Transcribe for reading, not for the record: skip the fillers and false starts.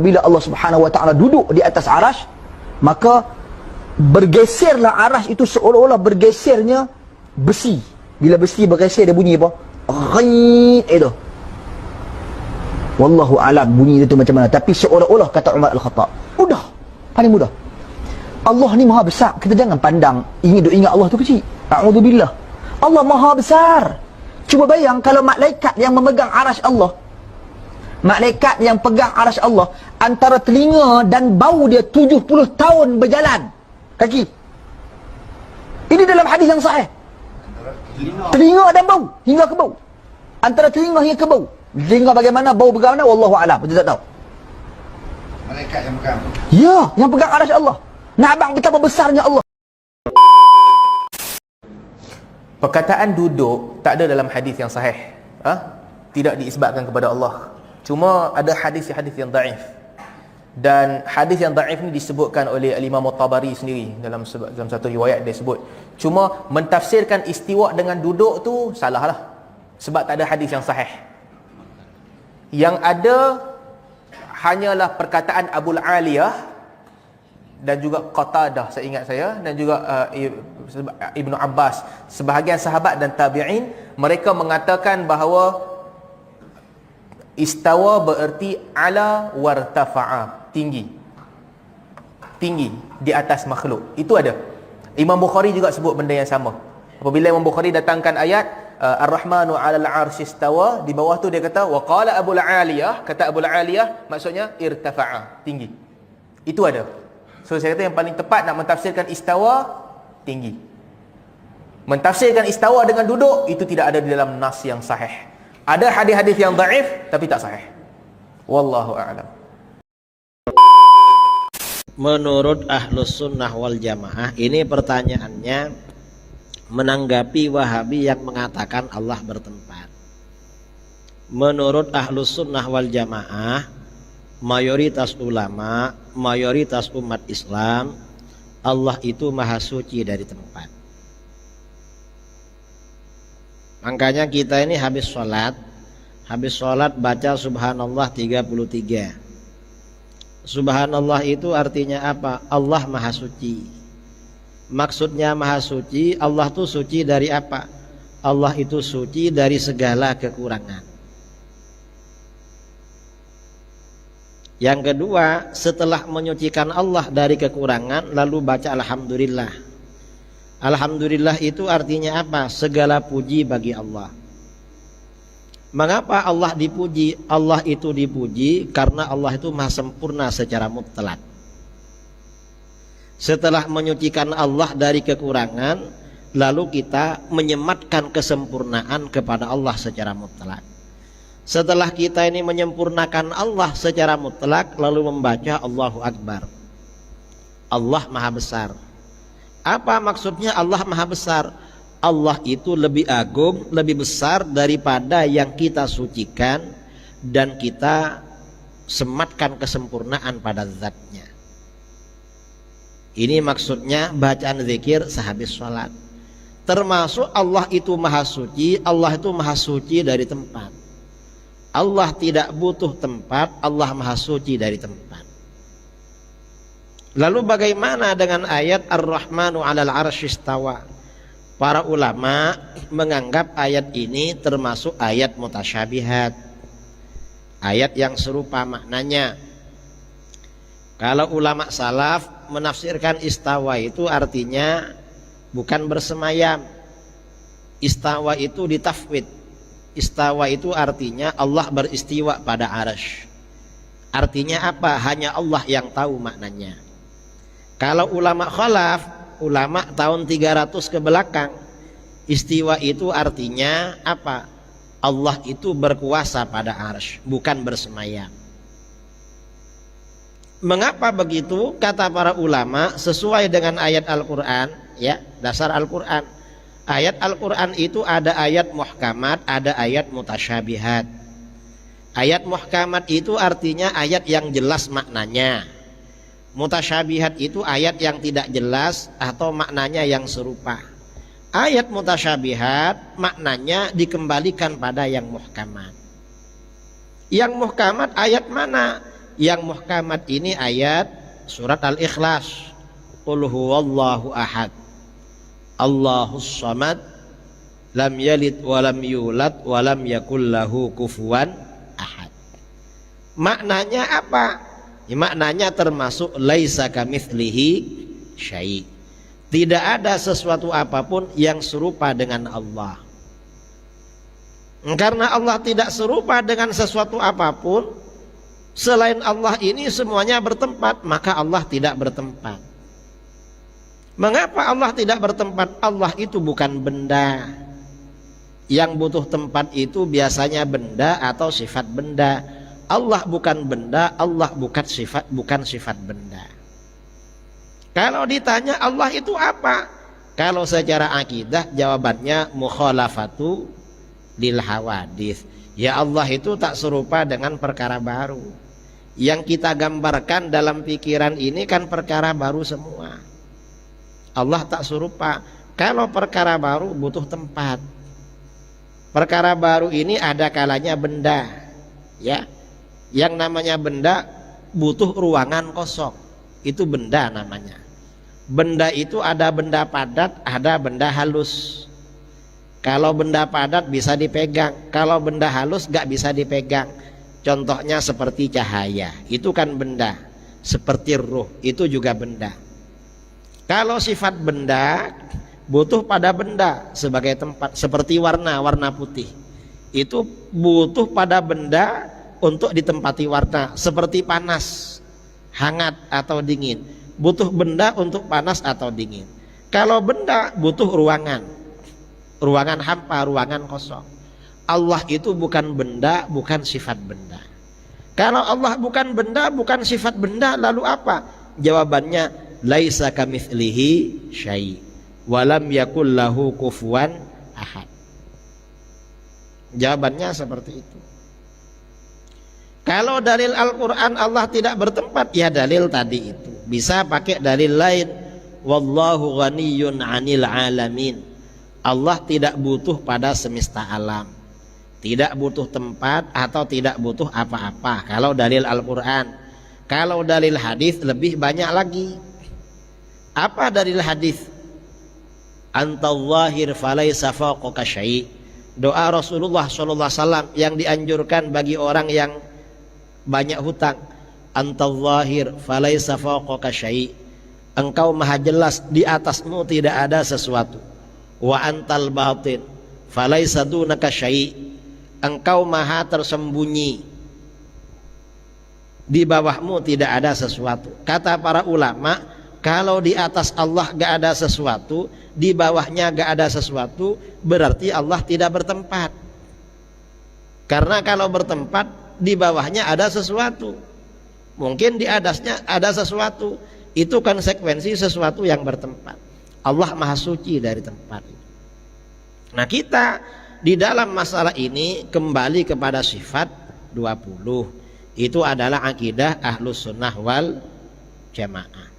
apabila Allah Subhanahu wa taala duduk di atas arasy, maka bergeserlah arasy itu seolah-olah bergesernya besi. Bila besi bergeser dia bunyi apa? Ghait itu. Wallahu alam bunyi itu macam mana, tapi seolah-olah kata Umar Al-Khattab. Mudah, paling mudah. Allah ni maha besar. Kita jangan pandang ingat Allah tu kecil. A'udzubillah. Allah maha besar. Cuba bayang kalau malaikat yang memegang arasy Allah, malaikat yang pegang arasy Allah, antara telinga dan bau dia 70 tahun berjalan kaki. Ini dalam hadis yang sahih. Telinga dan bau, hingga ke bau. Antara telinga hingga ke bau. Telinga bagaimana, bau bagaimana, wallahu a'lam. Kita tak tahu. Malaikat yang pegang. Ya, yang pegang arasy Allah. Nak abang betapa besarnya Allah. Perkataan duduk tak ada dalam hadis yang sahih. Tidak diisbatkan kepada Allah. Cuma ada hadis-hadis yang daif. Dan hadis yang daif ni disebutkan oleh Imam At-Tabari sendiri dalam satu riwayat dia sebut. Cuma mentafsirkan istiwa dengan duduk tu salahlah. Sebab tak ada hadis yang sahih. Yang ada hanyalah perkataan Abul Aliyah dan juga Qatadah, saya ingat saya, dan juga Ibnu Abbas, sebahagian sahabat dan tabi'in, mereka mengatakan bahawa istawa bererti ala wartafa'a, tinggi di atas makhluk. Itu ada. Imam Bukhari juga sebut benda yang sama. Apabila Imam Bukhari datangkan ayat Ar-Rahmanu 'alal 'arsy istawa, di bawah tu dia kata wa qala Abul Aliyah, kata Abul Aliyah maksudnya irtafa'a, tinggi. Itu ada. So saya kata yang paling tepat nak mentafsirkan istawa, tinggi. Mentafsirkan istawa dengan duduk, itu tidak ada di dalam nas yang sahih. Ada hadis-hadis yang dhaif tapi tak sahih. Wallahu a'lam. Menurut Ahlus Sunnah wal Jamaah, ini pertanyaannya menanggapi Wahabi yang mengatakan Allah bertempat. Menurut Ahlus Sunnah wal Jamaah, mayoritas ulama, mayoritas umat Islam, Allah itu maha suci dari tempat. Makanya kita ini habis sholat baca subhanallah 33. Subhanallah itu artinya apa? Allah maha suci. Maksudnya maha suci, Allah itu suci dari apa? Allah itu suci dari segala kekurangan. Yang kedua, setelah menyucikan Allah dari kekurangan, lalu baca alhamdulillah. Alhamdulillah itu artinya apa? Segala puji bagi Allah. Mengapa Allah dipuji? Allah itu dipuji karena Allah itu maha sempurna secara mutlak. Setelah menyucikan Allah dari kekurangan, lalu kita menyematkan kesempurnaan kepada Allah secara mutlak. Setelah kita ini menyempurnakan Allah secara mutlak, lalu membaca Allahu Akbar. Allah maha besar. Apa maksudnya Allah maha besar? Allah itu lebih agung, lebih besar daripada yang kita sucikan dan kita sematkan kesempurnaan pada zatnya. Ini maksudnya bacaan zikir sehabis sholat. Termasuk Allah itu maha suci, Allah itu maha suci dari tempat. Allah tidak butuh tempat, Allah maha suci dari tempat. Lalu bagaimana dengan ayat Ar-Rahmanu 'alal 'arsy istawa? Para ulama menganggap ayat ini termasuk ayat mutasyabihat, ayat yang serupa maknanya. Kalau ulama salaf menafsirkan istawa itu artinya bukan bersemayam. Istawa itu ditafwid. Istawa itu artinya Allah beristiwa pada arasy. Artinya apa? Hanya Allah yang tahu maknanya. Kalau ulama khalaf, ulama tahun 300 ke belakang, istiwa itu artinya apa? Allah itu berkuasa pada arasy, bukan bersemayam. Mengapa begitu? Kata para ulama, sesuai dengan ayat Al-Quran, ya, dasar Al-Quran. Ayat Al-Quran itu ada ayat muhkamat, ada ayat mutasyabihat. Ayat muhkamat itu artinya ayat yang jelas maknanya. Mutasyabihat itu ayat yang tidak jelas atau maknanya yang serupa. Ayat mutasyabihat maknanya dikembalikan pada yang muhkamat. Yang muhkamat ayat mana? Yang muhkamat ini ayat surat Al-Ikhlas. Qul huwallahu ahad, Allahus samad, lam yalid walam yulad walam yakul lahu kufuwan ahad. Maknanya apa? Ya, maknanya termasuk laisa kamitslihi syai'. Tidak ada sesuatu apapun yang serupa dengan Allah. Karena Allah tidak serupa dengan sesuatu apapun, selain Allah ini semuanya bertempat, maka Allah tidak bertempat. Mengapa Allah tidak bertempat? Allah itu bukan benda. Yang butuh tempat itu biasanya benda atau sifat benda. Allah bukan benda, Allah bukan sifat benda. Kalau ditanya Allah itu apa? Kalau secara akidah jawabannya mukhalafatu lil hawadits. Ya Allah itu tak serupa dengan perkara baru. Yang kita gambarkan dalam pikiran ini kan perkara baru semua. Allah tak serupa. Kalau perkara baru butuh tempat. Perkara baru ini ada kalanya benda, ya. Yang namanya benda butuh ruangan kosong. Itu benda namanya. Benda itu ada benda padat, ada benda halus. Kalau benda padat bisa dipegang, kalau benda halus gak bisa dipegang. Contohnya seperti cahaya, itu kan benda. Seperti ruh, itu juga benda. Kalau sifat benda butuh pada benda sebagai tempat. Seperti warna putih, itu butuh pada benda untuk ditempati warna. Seperti panas, hangat atau dingin, butuh benda untuk panas atau dingin. Kalau benda butuh ruangan hampa, ruangan kosong. Allah itu bukan benda, bukan sifat benda. Kalau Allah bukan benda, bukan sifat benda, lalu apa? Jawabannya laisa kamitslihi syai' walam yakul lahu kufuwan ahad. Jawabannya seperti itu. Kalau dalil Al-Quran Allah tidak bertempat, ya dalil tadi itu. Bisa pakai dalil lain. Wallahu ghaniyyun 'anil 'alamin. Allah tidak butuh pada semesta alam. Tidak butuh tempat atau tidak butuh apa-apa. Kalau dalil Al-Quran. Kalau dalil hadis lebih banyak lagi. Apa dalil hadis? Antallahir falaysa fawqaka syai'. Doa Rasulullah SAW yang dianjurkan bagi orang yang banyak hutang. Antallahir falaysa fawqaka syai'. Engkau maha jelas, di atasmu tidak ada sesuatu. Wa antal batin falaysa dunaka syai'. Engkau maha tersembunyi, di bawahmu tidak ada sesuatu. Kata para ulama, kalau di atas Allah gak ada sesuatu, di bawahnya gak ada sesuatu, berarti Allah tidak bertempat. Karena kalau bertempat, di bawahnya ada sesuatu, mungkin di atasnya ada sesuatu. Itu konsekuensi sesuatu yang bertempat. Allah maha suci dari tempat. Nah, kita di dalam masalah ini kembali kepada sifat 20. Itu adalah akidah Ahlus Sunnah wal Jamaah.